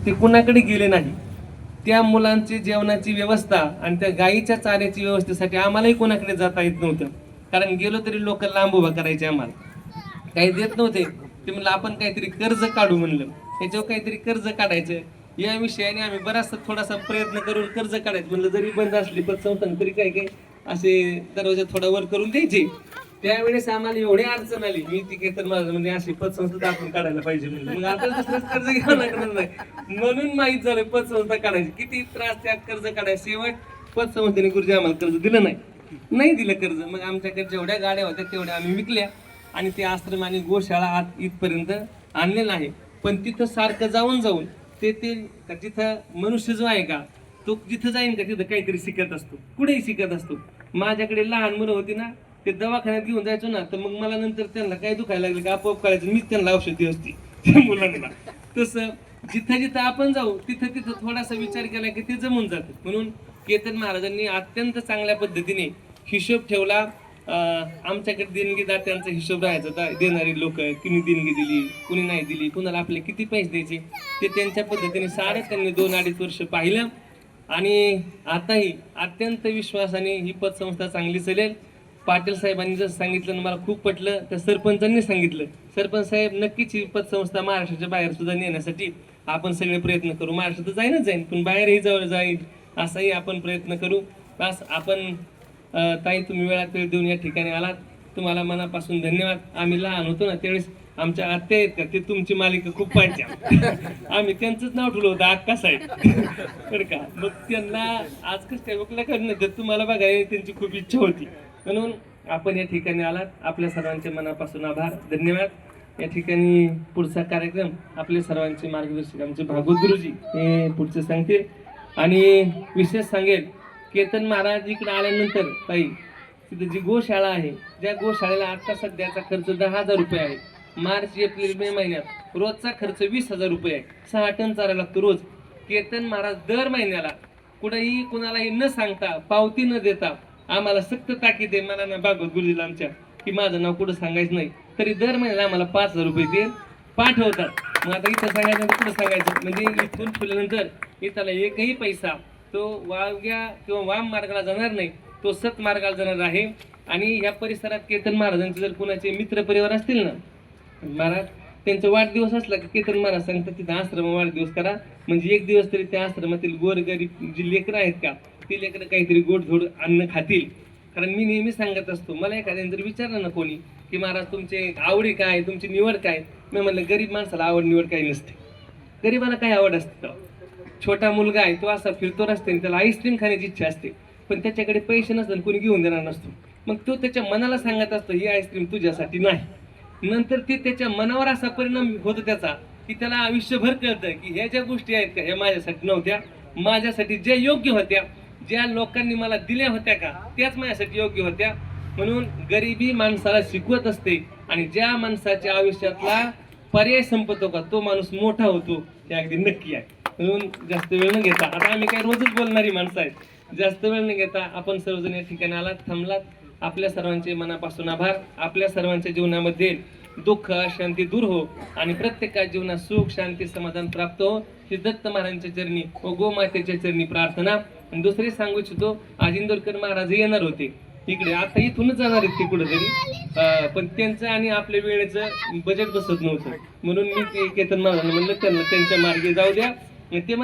ते कुणाकडे गेले नाही. त्या मुलांची जेवणाची व्यवस्था आणि त्या गायीच्या चाऱ्याची व्यवस्थेसाठी आम्हालाही कोणाकडे जाता येत नव्हतं. कारण गेलो तरी लोक लांब उभा करायचे, आम्हाला काही देत नव्हते. ते म्हणलं आपण काहीतरी कर्ज काढू, म्हणलं त्याच्यावर काहीतरी कर्ज काढायचं. या विषयाने आम्ही बराचसा थोडासा प्रयत्न करून कर्ज काढायचं म्हणलं. जरी बंद असली पतसंस्था तरी काही काही असे दरवाजा थोडा वर करून द्यायचे. त्यावेळेस आम्हाला एवढी अडचण आली, मी तिथे तर माझं म्हणजे अशी पतसंस्था आपण काढायला पाहिजे म्हणलं. मग आता दुसरंच कर्ज घ्यावं लागणार नाही म्हणून माहीत झालं पतसंस्था काढायची. किती त्रास त्यात कर्ज काढायचं. शेवट पतसंस्थेने गुरुजी आम्हाला कर्ज दिलं नाही दिलं कर्ज. मग आमच्याकडे जेवढ्या गाड्या होत्या तेवढ्या आम्ही विकल्या आणि ते आश्रम आणि गोशाळा आत इथपर्यंत आणलेलं आहे. पण तिथं सारखं जाऊन ते जिथं मनुष्य जो आहे का, तो जिथं जाईन का तिथं काहीतरी शिकत असतो, कुठेही शिकत असतो. माझ्याकडे लहान मुलं होती ना, ते दवाखान्यात घेऊन जायचो ना, तर मग मला नंतर त्यांना काय दुखायला लागलं का आपोआप कळायचं, मीच त्यांना औषधी असती त्या मुलांना. तसं जिथं आपण जाऊ तिथं थोडासा विचार केला की ते जमून जातं. म्हणून केतन महाराजांनी अत्यंत चांगल्या पद्धतीने हिशोब ठेवला. आमच्याकडे देणगीदात्यांचा हिशोब राहायचा. देणारी लोक कुणी देणगी दिली, कुणी नाही दिली, कुणाला आपले किती पैसे द्यायचे, ते त्यांच्या पद्धतीने सारं त्यांनी 2-2.5 वर्ष पाहिलं. आणि आताही अत्यंत विश्वासाने ही पतसंस्था चांगली चालेल. पाटील साहेबांनी जसं सांगितलं मला खूप पटलं, तर सरपंचांनी सांगितलं. सरपंच साहेब नक्कीच ही पतसंस्था महाराष्ट्राच्या बाहेर सुद्धा नेण्यासाठी आपण सगळे प्रयत्न करू. महाराष्ट्रात जाईन पण बाहेरही जवळ जाईल असाही आपण प्रयत्न करू. बस आपण ताई तुम्ही वेळात वेळ देऊन या ठिकाणी आलात, तुम्हाला मनापासून धन्यवाद. आम्ही लहान होतो ना त्यावेळेस आमच्या आत्या आहेत का, ते तुमची मालिका खूप पाहिजे. आम्ही त्यांचंच नाव ठेवलं होतं अक्का साहेब बरं का. मग त्यांना आज कसं काय ओळखलं करणं तर तुम्हाला बघायला त्यांची खूप इच्छा होती. म्हणून आपण या ठिकाणी आलात, आपल्या सर्वांचे मनापासून आभार, धन्यवाद. या ठिकाणी पुढचा कार्यक्रम आपले सर्वांचे मार्गदर्शक आमचे भागवत गुरुजी हे पुढचे सांगतील. आणि विशेष सांगेल, केतन महाराज इकडे आल्यानंतर ताई तिथे जी गोशाळा आहे, ज्या गोशाळेला आता सध्याचा खर्च 10,000 रुपये आहे. मार्च एप्रिल मे महिन्यात रोजचा खर्च 20,000 रुपये आहे. 6 टन चारा लागतो रोज. केतन महाराज दर महिन्याला कुठेही कुणालाही न सांगता, पावती न देता, आम्हाला सक्त ताकीद आहे मला ना भागवत गुरुजीला आमच्या, की माझं नाव कुठं सांगायचं नाही, तरी दर महिन्याला आम्हाला 5,000 रुपये ते पाठवतात. मग आता इथं सांगायचं कुठं सांगायचं, म्हणजे इथून ठेवल्यानंतर इथला एकही पैसा तो वावग्या किंवा वाम मार्गाला जाणार नाही, तो सत मार्गाला जाणार आहे. आणि या परिसरात केतन महाराजांचे जर कुणाचे मित्र परिवार असतील ना महाराज, त्यांचा वाढदिवस असला की केतन महाराज सांगतात तिथं आश्रम वाढदिवस करा, म्हणजे एक दिवस तरी त्या आश्रमातील गोरगरीब जी लेकरं आहेत का, ती लेकरं काहीतरी गोडधोड अन्न खातील. कारण मी नेहमी सांगत असतो, मला एखाद्याने जर विचारलं ना कोणी की महाराज तुमचे आवडी काय, तुमची निवड काय, मी म्हणलं गरीब माणसाला आवड निवड काही नसते. गरीबाला काय आवड असते? छोटा मुलगा आहे तो असा फिरतो रस्त्याने, त्याला आईस्क्रीम खाण्याची इच्छा असते, पण त्याच्याकडे पैसे नसतात, कोणी घेऊन देणार नसतो. मग तो त्याच्या मनाला सांगत असतो ही आईस्क्रीम तुझ्यासाठी नाही. नंतर ते त्याच्या मनावर असा परिणाम होतो त्याचा, की त्याला आयुष्यभर कळतं की ह्या ज्या गोष्टी आहेत का ह्या माझ्यासाठी नव्हत्या, माझ्यासाठी ज्या योग्य होत्या, ज्या लोकांनी मला दिल्या होत्या का त्याच माझ्यासाठी योग्य होत्या. म्हणून गरिबी माणसाला शिकवत असते आणि ज्या माणसाच्या आयुष्यातला पर्याय संपतो का तो माणूस मोठा होतो, हे अगदी नक्की आहे. म्हणून जास्त वेळ न घेता, आता आम्ही काही रोजच बोलणारी माणसं आहेत, जास्त वेळ न घेता आपण सर्वजण या ठिकाणी आलात, थांबलात. आपल्या सर्वांचे मनापासून आभार. आपल्या सर्वांच्या जीवनामध्ये दुःख अशांती दूर हो आणि प्रत्येकाच्या जीवनात सुख शांती समाधान प्राप्त हो, ही दत्त महाराजांच्या चरणी व गोमातेच्या चरणी प्रार्थना. आणि दुसरी सांगू इच्छितो, आज इंदोरकर महाराज येणार होते इकडे, आता इथूनच जाणार आहेत ते कुठेतरी, पण त्यांचं आणि आपल्या वेळेचं बजेट बसत नव्हतं. म्हणून मी ते केतन महाराजांना म्हणलं त्यांना त्यांच्या मार्गे जाऊ द्या. ते